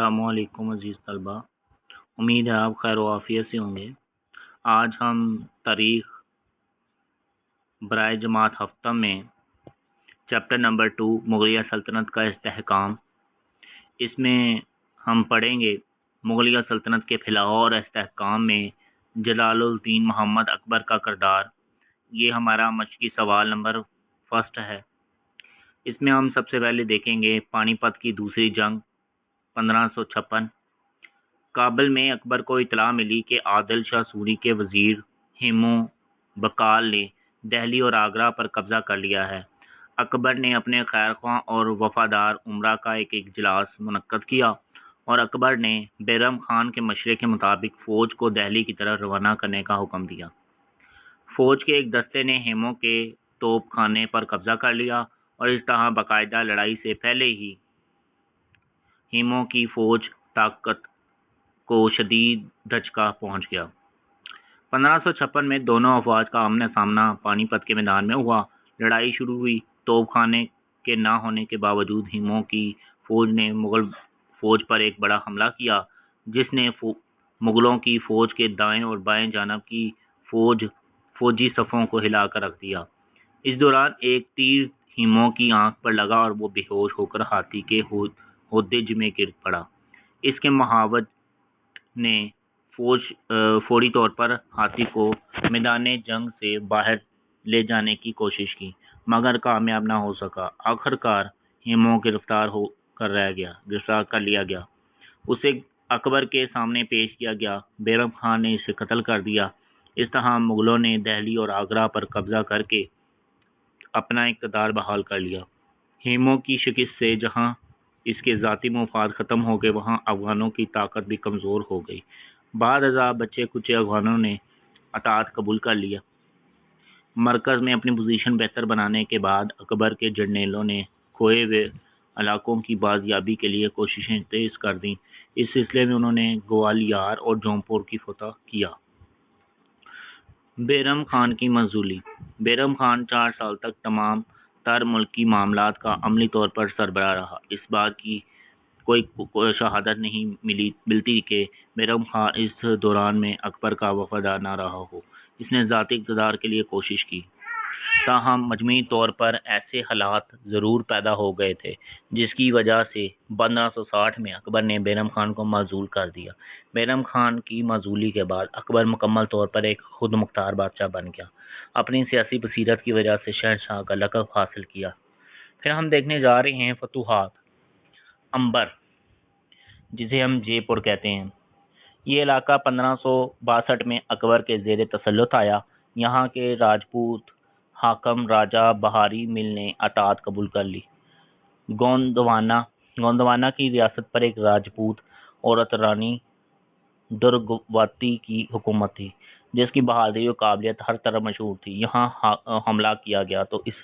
السلام علیکم عزیز طلبہ، امید ہے آپ خیر و عافیت سے ہوں گے۔ آج ہم تاریخ برائے جماعت ہفتہ میں چیپٹر نمبر 2 مغلیہ سلطنت کا استحکام، اس میں ہم پڑھیں گے مغلیہ سلطنت کے پھیلاؤ اور استحکام میں جلال الدین محمد اکبر کا کردار۔ یہ ہمارا مشقی سوال نمبر فرسٹ ہے۔ اس میں ہم سب سے پہلے دیکھیں گے پانی پت کی دوسری جنگ 1556۔ کابل میں اکبر کو اطلاع ملی کہ عادل شاہ سوری کے وزیر ہیمو بقال نے دہلی اور آگرہ پر قبضہ کر لیا ہے۔ اکبر نے اپنے خیرخواہ اور وفادار امراء کا ایک اجلاس منعقد کیا اور اکبر نے بیرم خان کے مشورے کے مطابق فوج کو دہلی کی طرف روانہ کرنے کا حکم دیا۔ فوج کے ایک دستے نے ہیمو کے توپ خانے پر قبضہ کر لیا اور اس طرح باقاعدہ لڑائی سے پہلے ہی ہیمو کی فوج طاقت کو شدید دھچکا پہنچ گیا۔ 1556 میں دونوں افواج کا آمنے سامنا پانی پت کے میدان میں ہوا۔ لڑائی شروع ہوئی۔ توپ خانے کے نہ ہونے کے باوجود ہیمو کی فوج نے مغل فوج پر ایک بڑا حملہ کیا، جس نے مغلوں کی فوج کے دائیں اور بائیں جانب کی فوجی صفوں کو ہلا کر رکھ دیا۔ اس دوران ایک تیر ہیمو کی آنکھ پر لگا اور وہ بے ہوش ہو کر ہاتھی کے ہودج میں گر پڑا۔ اس کے محاوج نے فوری طور پر ہاتھی کو میدان جنگ سے باہر لے جانے کی کوشش کی، مگر کامیاب نہ ہو سکا۔ آخرکار ہیمو گرفتار کر لیا گیا۔ اسے اکبر کے سامنے پیش کیا گیا۔ بیرم خان نے اسے قتل کر دیا۔ اس طرح مغلوں نے دہلی اور آگرہ پر قبضہ کر کے اپنا اقتدار بحال کر لیا۔ ہیمو کی شکست سے جہاں اس کے ذاتی مفاد ختم ہو گئے، وہاں افغانوں کی طاقت بھی کمزور ہو گئی۔ بعد ازاں بچے کچے افغانوں نے اطاعت قبول کر لیا۔ مرکز میں اپنی پوزیشن بہتر بنانے کے بعد اکبر کے جرنیلوں نے کھوئے ہوئے علاقوں کی بازیابی کے لیے کوششیں تیز کر دیں۔ اس سلسلے میں انہوں نے گوالیار اور جونپور کی فتح کیا۔ بیرم خان کی معزولی۔ بیرم خان 4 سال تک تمام تر ملکی معاملات کا عملی طور پر سربراہ رہا۔ اس بات کی کوئی شہادت نہیں ملتی کہ بیرم خان اس دوران میں اکبر کا وفادار نہ رہا ہو۔ اس نے ذاتی اقتدار کے لیے کوشش کی، تاہم مجموعی طور پر ایسے حالات ضرور پیدا ہو گئے تھے جس کی وجہ سے 1560 میں اکبر نے بیرم خان کو معزول کر دیا۔ بیرم خان کی معزولی کے بعد اکبر مکمل طور پر ایک خود مختار بادشاہ بن گیا۔ اپنی سیاسی بصیرت کی وجہ سے شہنشاہ کا لقب حاصل کیا۔ پھر ہم دیکھنے جا رہے ہیں فتوحات۔ امبر، جسے ہم جے پور کہتے ہیں، یہ علاقہ 1562 میں اکبر کے زیر تسلط آیا۔ یہاں کے راجپوت حاکم راجہ بہاری مل نے اطاعت قبول کر لی۔ گوندوانا کی ریاست پر ایک راجپوت عورت رانی درگواتی کی حکومت تھی، جس کی بہادری و قابلیت ہر طرف مشہور تھی۔ یہاں حملہ کیا گیا تو اس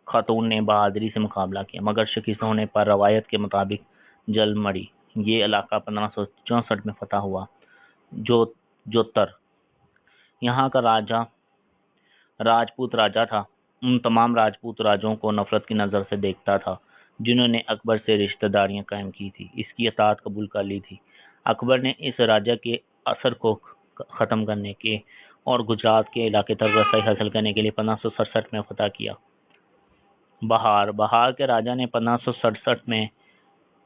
خاتون نے بہادری سے مقابلہ کیا، مگر شکست ہونے پر روایت کے مطابق جل مری۔ یہ علاقہ 1564 میں فتح ہوا۔ جوتر، یہاں کا راجپوت راجہ تھا۔ ان تمام راجپوت راجوں کو نفرت کی نظر سے دیکھتا تھا جنہوں نے اکبر سے رشتہ داریاں قائم کی تھی، اس کی اطاعت قبول کر لی تھی۔ اکبر نے اس راجہ کے اثر کو ختم کرنے کے اور گجرات کے علاقے تک رسائی حاصل کرنے کے لیے 1567 میں فتح کیا۔ بہار کے راجہ نے 1567 میں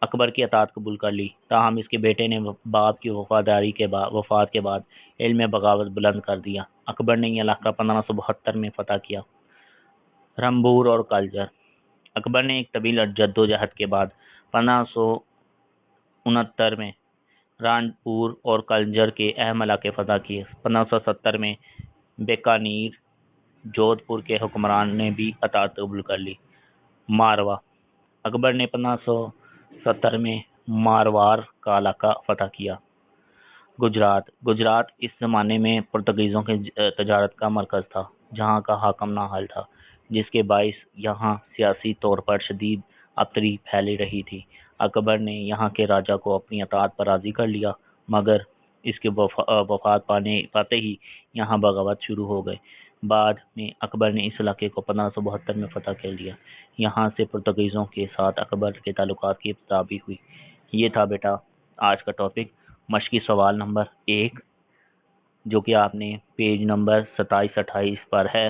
اکبر کی اطاعت قبول کر لی، تاہم اس کے بیٹے نے باپ کی وفات کے بعد علم بغاوت بلند کر دیا۔ اکبر نے یہ علاقہ 1572 میں فتح کیا۔ رنبور اور کلجر، اکبر نے ایک طویل جدوجہد کے بعد 1569 میں رانپور اور کلجر کے اہم علاقے فتح کیے۔ 1570 میں بیکانیر، جودھ پور کے حکمران نے بھی اطاعت قبول کر لی۔ ماروا، اکبر نے 1570 میں ماروار کا علاقہ فتح کیا۔ گجرات اس زمانے میں پرتگیزوں کے تجارت کا مرکز تھا، جہاں کا حاکم نااہل تھا، جس کے باعث یہاں سیاسی طور پر شدید ابتری پھیلی رہی تھی۔ اکبر نے یہاں کے راجہ کو اپنی اطاعت پر راضی کر لیا، مگر اس کے وفات پاتے ہی یہاں بغاوت شروع ہو گئے۔ بعد میں اکبر نے اس علاقے کو 1572 میں فتح کر لیا۔ یہاں سے پرتگیزوں کے ساتھ اکبر کے تعلقات کی ابتدا بھی ہوئی۔ یہ تھا بیٹا آج کا ٹاپک مشقی سوال نمبر 1 جو کہ آپ نے پیج نمبر 27-28 پر ہے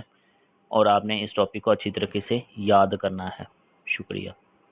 اور آپ نے اس ٹاپک کو اچھی طریقے سے یاد کرنا ہے. شکریہ.